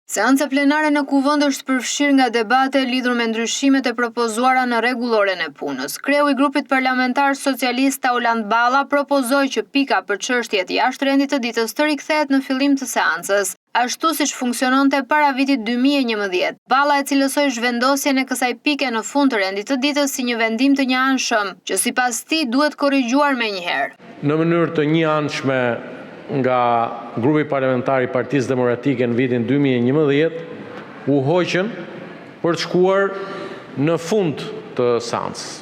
Seanca plenare në kuvend është përfshirë nga debate lidhur me ndryshimet e propozuara në rregulloren e punës. Kreu i grupit parlamentar socialist Tauland Balla propozoi që pika për çështjet jashtë rendit të ditës të rikthehet në fillim të seancës, ashtu siç funksiononte para vitit 2011. Balla e cilësoi zhvendosjen e kësaj pike në fund të rendit të ditës si një vendim të njëanshëm, që sipas tij duhet korrigjuar menjëherë. Në mënyrë të njëanshme nga grupi parlamentar i Partisë Demokratike në vitin 2011 u hoqën për të shkuar në fund të seancës.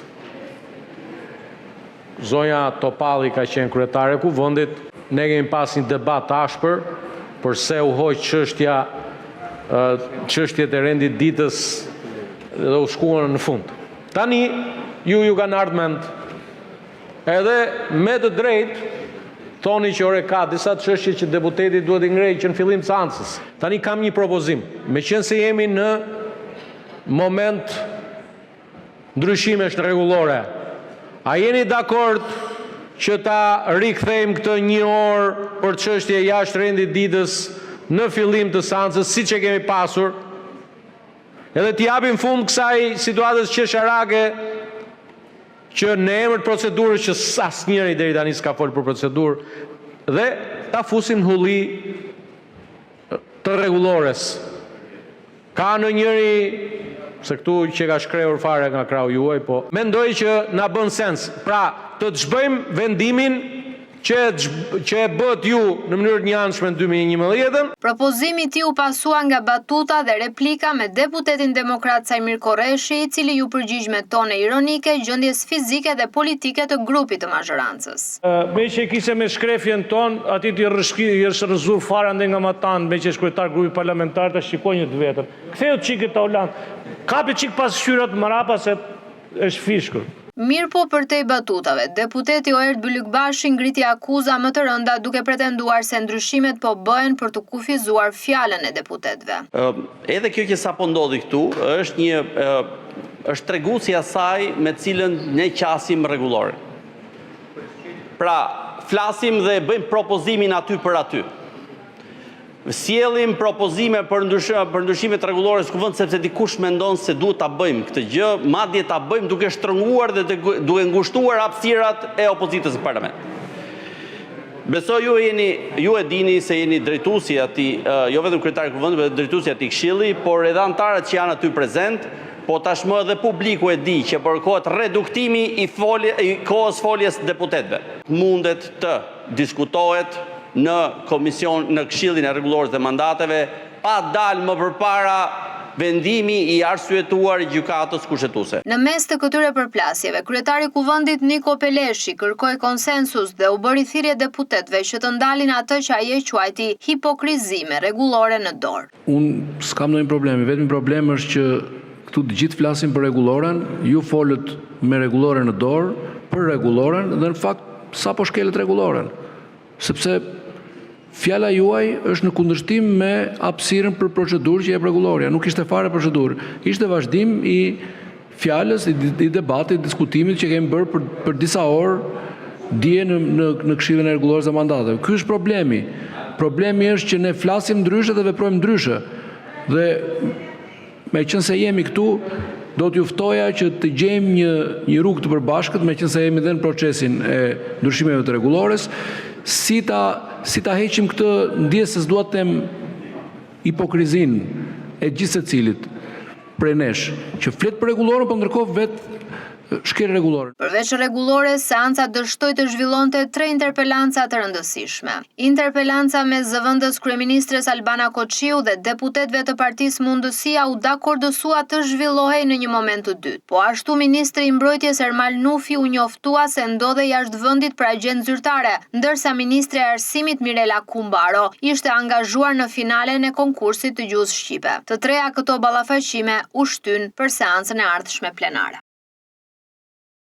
Zonja Topalli ka qenë kryetare e kuvendit, ne kemi pas një debat ashpër përse u hoq çështjet e rendit ditës dhe u shkuan në fund. Tani ju kanë ardhur mend edhe me të drejtë thoni që ka disa çështje që deputeti duhet i ngrejë që në fillim të seancës. Tani kam një propozim. Meqense jemi në moment ndryshimesh rregullore, a jeni dakord që ta rikthejmë këtë një orë për çështje jashtë rendit ditës në fillim të seancës, siç e kemi pasur, edhe t'i japim fund kësaj situatës qesharake që në emër të procedurës që asnjëri deri tani s'ka folur për procedurë dhe ta fusim hulli të rregullores. Ka në njëri, se këtu që ka shkrehur fare nga krau juaj, po mendoj që na bën sens. Pra, të çbëjmë vendimin që e bët ju në mënyrë njëanshme në 2011. Propozimi i tij u pasua nga batuta dhe replika me deputetin demokrat Sajmir Korreshi, i cili ju përgjigj me tone ironike gjendjes fizike dhe politike të grupit të mazhorancës. Me që kishte me shkrefjen ton, aty t'i rrëzur fare ande nga matan, me që është kryetar grupi parlamentar, ta shikoj një të vetëm. Ktheu çikë Tauland, kapi çik pas shtyrat marapa se është fishkur. Mirë po për te batutave, deputeti Oert Bylykbashi ngriti akuza më të rënda duke pretenduar se ndryshimet po bëhen për të kufizuar fjalën e deputetëve. Edhe kjo që sapo ndodhi këtu është treguesi asaj me cilën ne qasim rregulloren. Pra, flasim dhe bëjmë propozimin aty për aty. Sjellim propozime për ndryshime të rregullores kuvend sepse dikush mendon se duhet ta bëjmë këtë gjë, madje ta bëjmë duke shtrënguar dhe duke ngushtuar hapësirat e opozitës në parlament. Besoj ju e dini se jeni drejtuesi atij, jo vetëm kryetari i kuvendit, por drejtuesi atij këshilli, por edhe anëtarët që janë aty prezent, po tashmë edhe publiku e di që përkohet reduktimi i kohës foljes deputetëve. Mundet të diskutohet në komision, në këshillin e rregullores dhe mandateve, pa dalë më përpara vendimi i arsyetuar i gjykatës kushtetuese. Në mes të këtyre përplasjeve, kryetari i kuvendit Niko Peleshi kërkoi konsensus dhe u bëri thirrje deputetëve që të ndalin atë që ai e quajti hipokrizi me rregullore në dorë. Unë s'kam ndonjë problem, vetëm problemi është që këtu të gjithë flasin për rregulloren, ju folët me rregulloren në dorë, për rregulloren dhe në fakt sapo shkelet rregulloren. Sepse fjala juaj është në kundërshtim me hapësirën për procedurë që jep rregulloria, nuk ishte fare procedurë, ishte vazhdim i fjalës, i debatit, diskutimit që kemi bërë për disa orë dje në këshillin e rregullores dhe mandateve. Ky është problemi. Problemi është që ne flasim ndryshe dhe veprojmë ndryshe. Dhe meqense jemi këtu, do t'ju ftoja që të gjejmë një rrugë të përbashkët, meqense jemi dhe në procesin e ndryshimeve të rregullores, si ta heqim këtë ndjesë se s'dua të them hipokrizin e gjithë secilit prej nesh, që flet për rregulloren, por ndërkohë vetë shkel rregulloren. Përveç rregullores, seanca dështoi të zhvillonte 3 interpelanca të rëndësishme. Interpelanca me zëvendës kryeministres Albana Koçiu dhe deputetëve të Partisë Mundësia u dakordësua të zhvillohej në një moment të dytë. Po ashtu ministri i mbrojtjes Ermal Nufi u njoftua se ndodhej jashtë vendit për agjencë zyrtare, ndërsa ministri e arsimit Mirela Kumbaro ishte angazhuar në finalen e konkursit të gjuhës shqipe. Të treja këto ballafaqime u shtyn për seancën e ardhshme plenare.